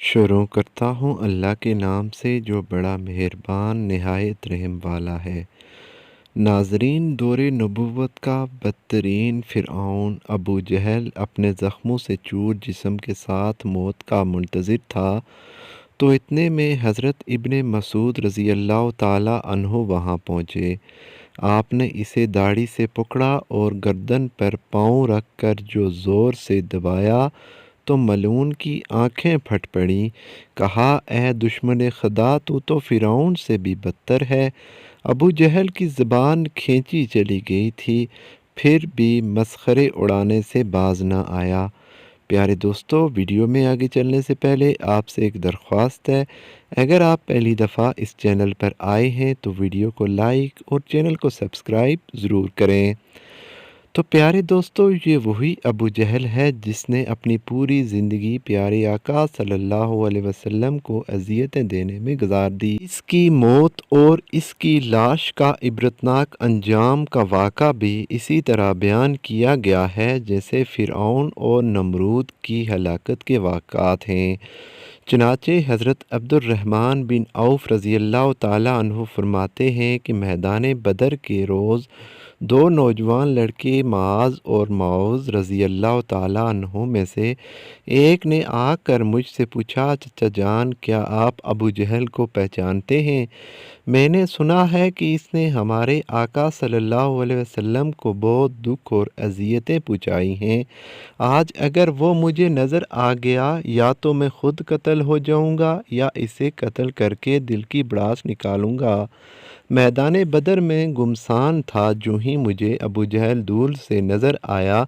شروع کرتا ہوں اللہ کے نام سے جو بڑا مہربان نہایت رحم والا ہے۔ ناظرین، دور نبوت کا بدترین فرعون ابو جہل اپنے زخموں سے چور جسم کے ساتھ موت کا منتظر تھا تو اتنے میں حضرت ابن مسعود رضی اللہ تعالیٰ عنہ وہاں پہنچے۔ آپ نے اسے داڑھی سے پکڑا اور گردن پر پاؤں رکھ کر جو زور سے دبایا تو ملعون کی آنکھیں پھٹ پڑیں۔ کہا، اے دشمن خدا، تو فرعون سے بھی بدتر ہے۔ ابو جہل کی زبان کھینچی چلی گئی تھی، پھر بھی مسخرے اڑانے سے باز نہ آیا۔ پیارے دوستو، ویڈیو میں آگے چلنے سے پہلے آپ سے ایک درخواست ہے، اگر آپ پہلی دفعہ اس چینل پر آئے ہیں تو ویڈیو کو لائک اور چینل کو سبسکرائب ضرور کریں۔ تو پیارے دوستو، یہ وہی ابو جہل ہے جس نے اپنی پوری زندگی پیارے آقا صلی اللہ علیہ وسلم کو اذیتیں دینے میں گزار دی۔ اس کی موت اور اس کی لاش کا عبرتناک انجام کا واقعہ بھی اسی طرح بیان کیا گیا ہے جیسے فرعون اور نمرود کی ہلاکت کے واقعات ہیں۔ چنانچہ حضرت عبد الرحمن بن عوف رضی اللہ تعالیٰ عنہ فرماتے ہیں کہ میدان بدر کے روز دو نوجوان لڑکے معاذ اور معوذ رضی اللہ تعالیٰ عنہ میں سے ایک نے آ کر مجھ سے پوچھا، چچا جان، کیا آپ ابو جہل کو پہچانتے ہیں؟ میں نے سنا ہے کہ اس نے ہمارے آقا صلی اللہ علیہ وسلم کو بہت دکھ اور اذیتیں پہنچائی ہیں۔ آج اگر وہ مجھے نظر آ گیا یا تو میں خود قتل ہو جاؤں گا یا اسے قتل کر کے دل کی بڑاس نکالوں گا۔ میدان بدر میں گمسان تھا، جو ہی مجھے ابو جہل دور سے نظر آیا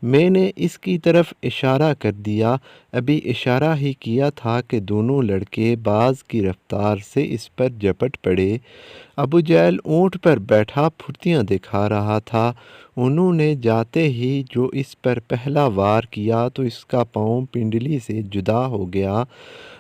میں نے اس کی طرف اشارہ کر دیا۔ ابھی اشارہ ہی کیا تھا کہ دونوں لڑکے باز کی رفتار سے اس پر جھپٹ پڑے۔ ابو جہل اونٹ پر بیٹھا پھرتیاں دکھا رہا تھا۔ انہوں نے جاتے ہی جو اس پر پہلا وار کیا تو اس کا پاؤں پنڈلی سے جدا ہو گیا۔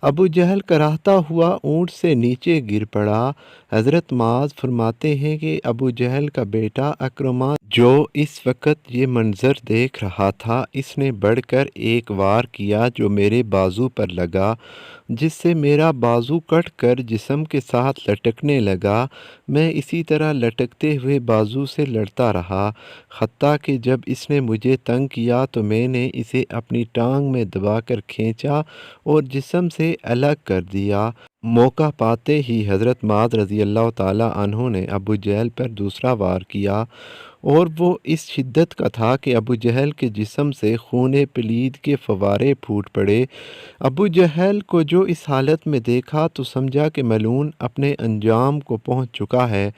ابو جہل کراہتا ہوا اونٹ سے نیچے گر پڑا۔ حضرت معاذ فرماتے ہیں کہ ابو جہل کا بیٹا اکرمہ جو اس وقت یہ منظر دیکھ رہا تھا، اس نے بڑھ کر ایک وار کیا جو میرے بازو پر لگا، جس سے میرا بازو کٹ کر جسم کے ساتھ لٹکنے لگا۔ میں اسی طرح لٹکتے ہوئے بازو سے لڑتا رہا، حتیٰ کہ جب اس نے مجھے تنگ کیا تو میں نے اسے اپنی ٹانگ میں دبا کر کھینچا اور جسم سے الگ کر دیا۔ موقع پاتے ہی حضرت معاذ رضی اللہ تعالیٰ عنہ نے ابو جہل پر دوسرا وار کیا، اور وہ اس شدت کا تھا کہ ابو جہل کے جسم سے خون پلید کے فوارے پھوٹ پڑے۔ ابو جہل کو جو اس حالت میں دیکھا تو سمجھا کہ ملعون اپنے انجام کو پہنچ چکا ہے،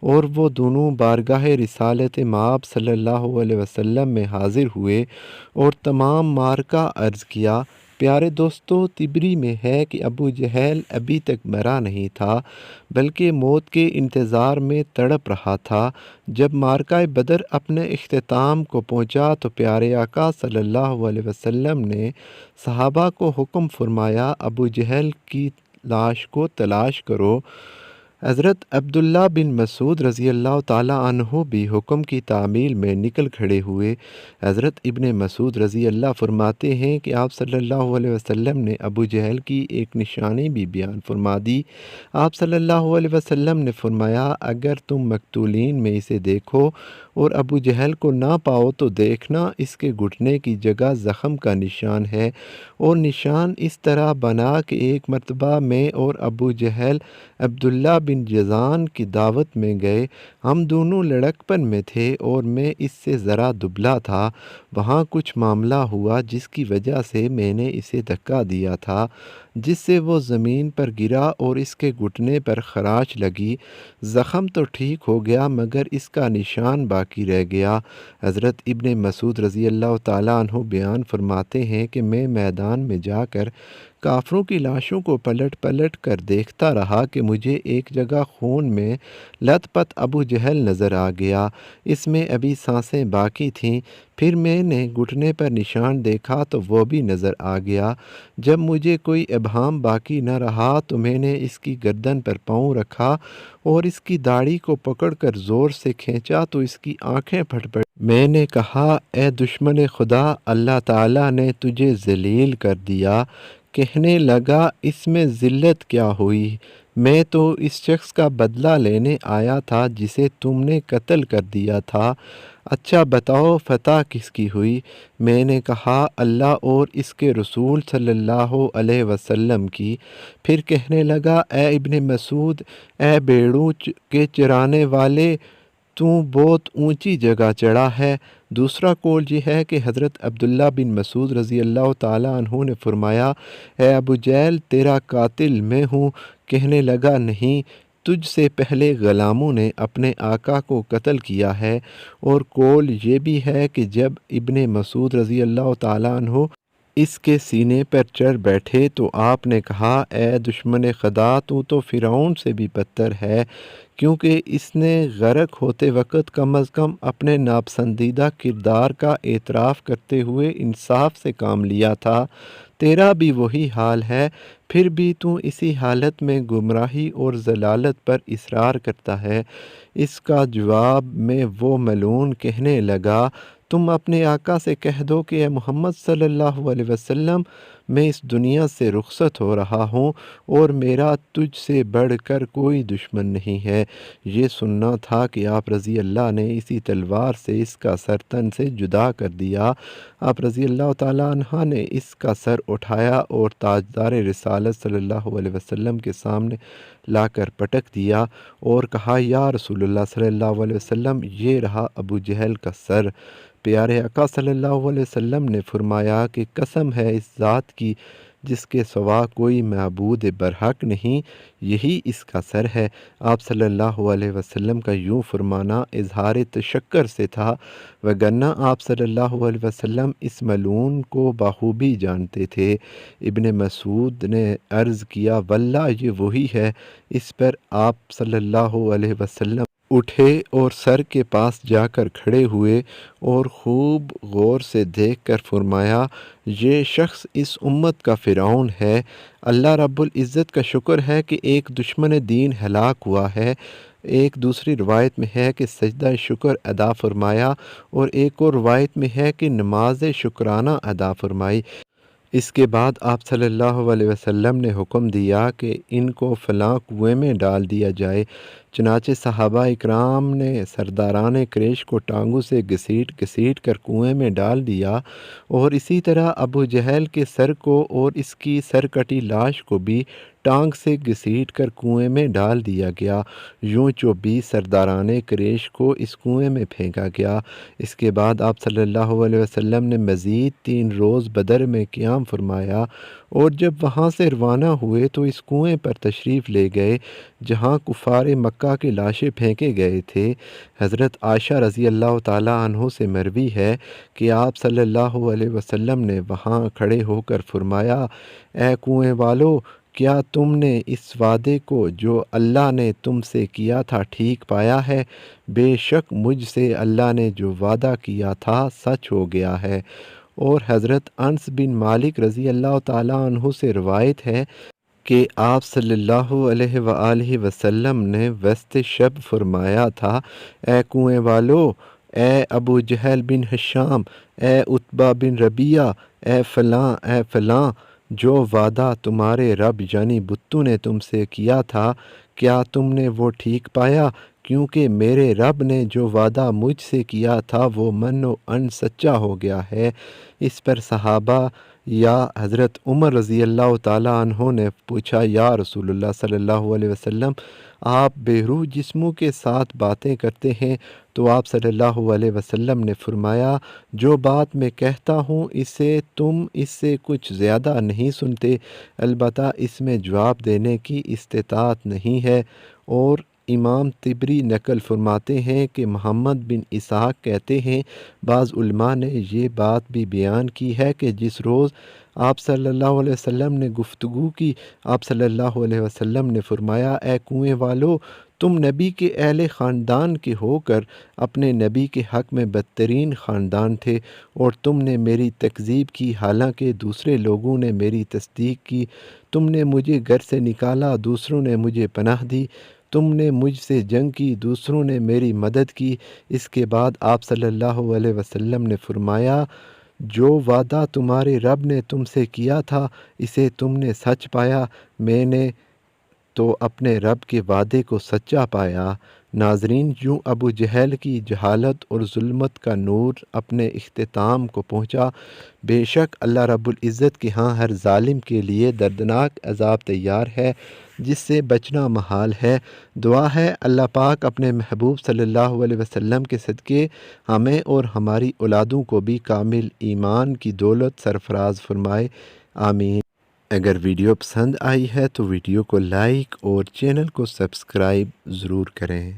اور وہ دونوں بارگاہ رسالت مآب صلی اللہ علیہ وسلم میں حاضر ہوئے اور تمام معرکہ عرض کیا۔ پیارے دوستو، طبری میں ہے کہ ابو جہل ابھی تک مرا نہیں تھا بلکہ موت کے انتظار میں تڑپ رہا تھا۔ جب معرکہ بدر اپنے اختتام کو پہنچا تو پیارے آقا صلی اللہ علیہ وسلم نے صحابہ کو حکم فرمایا، ابو جہل کی لاش کو تلاش کرو۔ حضرت عبداللہ بن مسعود رضی اللہ تعالیٰ عنہ بھی حکم کی تعمیل میں نکل کھڑے ہوئے۔ حضرت ابن مسعود رضی اللہ فرماتے ہیں کہ آپ صلی اللہ علیہ وسلم نے ابو جہل کی ایک نشانی بھی بیان فرما دی۔ آپ صلی اللہ علیہ وسلم نے فرمایا، اگر تم مقتولین میں اسے دیکھو اور ابو جہل کو نہ پاؤ تو دیکھنا اس کے گھٹنے کی جگہ زخم کا نشان ہے، اور نشان اس طرح بنا کہ ایک مرتبہ میں اور ابو جہل عبداللہ بن جذان کی دعوت میں گئے۔ ہم دونوں لڑکپن میں تھے اور میں اس سے ذرا دبلا تھا۔ وہاں کچھ معاملہ ہوا جس کی وجہ سے میں نے اسے دھکا دیا تھا، جس سے وہ زمین پر گرا اور اس کے گھٹنے پر خراش لگی۔ زخم تو ٹھیک ہو گیا مگر اس کا نشان باقی رہ گیا۔ حضرت ابن مسعود رضی اللہ تعالیٰ عنہ بیان فرماتے ہیں کہ میں میدان میں جا کر کافروں کی لاشوں کو پلٹ پلٹ کر دیکھتا رہا کہ مجھے ایک جگہ خون میں لت پت ابو جہل نظر آ گیا، اس میں ابھی سانسیں باقی تھیں۔ پھر میں نے گھٹنے پر نشان دیکھا تو وہ بھی نظر آ گیا۔ جب مجھے کوئی ابہام باقی نہ رہا تو میں نے اس کی گردن پر پاؤں رکھا اور اس کی داڑھی کو پکڑ کر زور سے کھینچا تو اس کی آنکھیں پھٹ پڑیں۔ میں نے کہا، اے دشمن خدا، اللہ تعالیٰ نے تجھے ذلیل کر دیا۔ کہنے لگا اس میں ذلت کیا ہوئی؟ میں تو اس شخص کا بدلہ لینے آیا تھا جسے تم نے قتل کر دیا تھا۔ اچھا بتاؤ فتح کس کی ہوئی؟ میں نے کہا اللہ اور اس کے رسول صلی اللہ علیہ وسلم کی۔ پھر کہنے لگا اے ابن مسعود، اے بھیڑوں کے چرانے والے، تو بہت اونچی جگہ چڑھا ہے۔ دوسرا قول یہ ہے کہ حضرت عبداللہ بن مسعود رضی اللہ تعالیٰ عنہ نے فرمایا اے ابو جہل تیرا قاتل میں ہوں۔ کہنے لگا نہیں، تجھ سے پہلے غلاموں نے اپنے آقا کو قتل کیا ہے۔ اور قول یہ بھی ہے کہ جب ابن مسعود رضی اللہ تعالیٰ عنہ اس کے سینے پر چڑھ بیٹھے تو آپ نے کہا اے دشمن خدا، تو فرعون سے بھی بدتر ہے، کیونکہ اس نے غرق ہوتے وقت کم از کم اپنے ناپسندیدہ کردار کا اعتراف کرتے ہوئے انصاف سے کام لیا تھا۔ تیرا بھی وہی حال ہے، پھر بھی تو اسی حالت میں گمراہی اور ضلالت پر اصرار کرتا ہے۔ اس کا جواب میں وہ ملعون کہنے لگا تم اپنے آقا سے کہہ دو کہ اے محمد صلی اللہ علیہ وسلم، میں اس دنیا سے رخصت ہو رہا ہوں اور میرا تجھ سے بڑھ کر کوئی دشمن نہیں ہے۔ یہ سننا تھا کہ آپ رضی اللہ نے اسی تلوار سے اس کا سر تن سے جدا کر دیا۔ آپ رضی اللہ تعالیٰ عنہ نے اس کا سر اٹھایا اور تاجدار رسالت صلی اللہ علیہ وسلم کے سامنے لا کر پٹک دیا اور کہا یا رسول اللہ صلی اللہ علیہ وسلم، یہ رہا ابو جہل کا سر۔ پیارے آقا صلی اللہ علیہ وسلم نے فرمایا کہ قسم ہے اس ذات کی جس کے سوا کوئی معبود برحق نہیں، یہی اس کا سر ہے۔ آپ صلی اللہ علیہ وسلم کا یوں فرمانا اظہار تشکر سے تھا، وگرنہ آپ صلی اللہ علیہ وسلم اس ملعون کو بخوبی جانتے تھے۔ ابن مسعود نے عرض کیا واللہ یہ وہی ہے۔ اس پر آپ صلی اللہ علیہ وسلم اٹھے اور سر کے پاس جا کر کھڑے ہوئے اور خوب غور سے دیکھ کر فرمایا یہ شخص اس امت کا فرعون ہے۔ اللہ رب العزت کا شکر ہے کہ ایک دشمن دین ہلاک ہوا ہے۔ ایک دوسری روایت میں ہے کہ سجدہ شکر ادا فرمایا اور ایک اور روایت میں ہے کہ نماز شکرانہ ادا فرمائی۔ اس کے بعد آپ صلی اللہ علیہ وسلم نے حکم دیا کہ ان کو فلاں کنویں میں ڈال دیا جائے۔ چنانچہ صحابہ اکرام نے سرداران قریش کو ٹانگوں سے گھسیٹ گھسیٹ کر کنویں میں ڈال دیا، اور اسی طرح ابو جہل کے سر کو اور اس کی سرکٹی لاش کو بھی ٹانگ سے گھسیٹ کر کنویں میں ڈال دیا گیا۔ یوں 24 سرداران قریش کو اس کنویں میں پھینکا گیا۔ اس کے بعد آپ صلی اللہ علیہ وسلم نے مزید 3 روز بدر میں قیام فرمایا، اور جب وہاں سے روانہ ہوئے تو اس کنویں پر تشریف لے گئے جہاں کفار مکہ کے لاشیں پھینکے گئے تھے۔ حضرت عائشہ رضی اللہ تعالیٰ عنہ سے مروی ہے کہ آپ صلی اللہ علیہ وسلم نے وہاں کھڑے ہو کر فرمایا اے کنویں والو، کیا تم نے اس وعدے کو جو اللہ نے تم سے کیا تھا ٹھیک پایا ہے؟ بے شک مجھ سے اللہ نے جو وعدہ کیا تھا سچ ہو گیا ہے۔ اور حضرت انس بن مالک رضی اللہ تعالیٰ عنہ سے روایت ہے کہ آپ صلی اللہ علیہ وآلہ وسلم نے وسط شب فرمایا تھا اے کنویں والو، اے ابو جہل بن ہشام، اے عتبہ بن ربیعہ، اے فلاں، جو وعدہ تمہارے رب یعنی بتوں نے تم سے کیا تھا، کیا تم نے وہ ٹھیک پایا؟ کیونکہ میرے رب نے جو وعدہ مجھ سے کیا تھا وہ من و عن سچا ہو گیا ہے۔ اس پر صحابہ یا حضرت عمر رضی اللہ تعالیٰ عنہ نے پوچھا یا رسول اللہ صلی اللہ علیہ وسلم، آپ بے روح جسموں کے ساتھ باتیں کرتے ہیں؟ تو آپ صلی اللہ علیہ وسلم نے فرمایا جو بات میں کہتا ہوں اسے تم اس سے کچھ زیادہ نہیں سنتے، البتہ اس میں جواب دینے کی استطاعت نہیں ہے۔ اور امام طبری نقل فرماتے ہیں کہ محمد بن اسحاق کہتے ہیں بعض علماء نے یہ بات بھی بیان کی ہے کہ جس روز آپ صلی اللہ علیہ وسلم نے گفتگو کی، آپ صلی اللہ علیہ وسلم نے فرمایا اے کنویں والو، تم نبی کے اہل خاندان کے ہو کر اپنے نبی کے حق میں بدترین خاندان تھے، اور تم نے میری تکذیب کی حالانکہ دوسرے لوگوں نے میری تصدیق کی۔ تم نے مجھے گھر سے نکالا، دوسروں نے مجھے پناہ دی۔ تم نے مجھ سے جنگ کی، دوسروں نے میری مدد کی۔ اس کے بعد آپ صلی اللہ علیہ وسلم نے فرمایا جو وعدہ تمہارے رب نے تم سے کیا تھا اسے تم نے سچ پایا، میں نے تو اپنے رب کے وعدے کو سچا پایا۔ ناظرین، یوں ابو جہل کی جہالت اور ظلمت کا نور اپنے اختتام کو پہنچا۔ بے شک اللہ رب العزت کے ہاں ہر ظالم کے لیے دردناک عذاب تیار ہے جس سے بچنا محال ہے۔ دعا ہے اللہ پاک اپنے محبوب صلی اللہ علیہ وسلم کے صدقے ہمیں اور ہماری اولادوں کو بھی کامل ایمان کی دولت سرفراز فرمائے، آمین۔ اگر ویڈیو پسند آئی ہے تو ویڈیو کو لائک اور چینل کو سبسکرائب ضرور کریں۔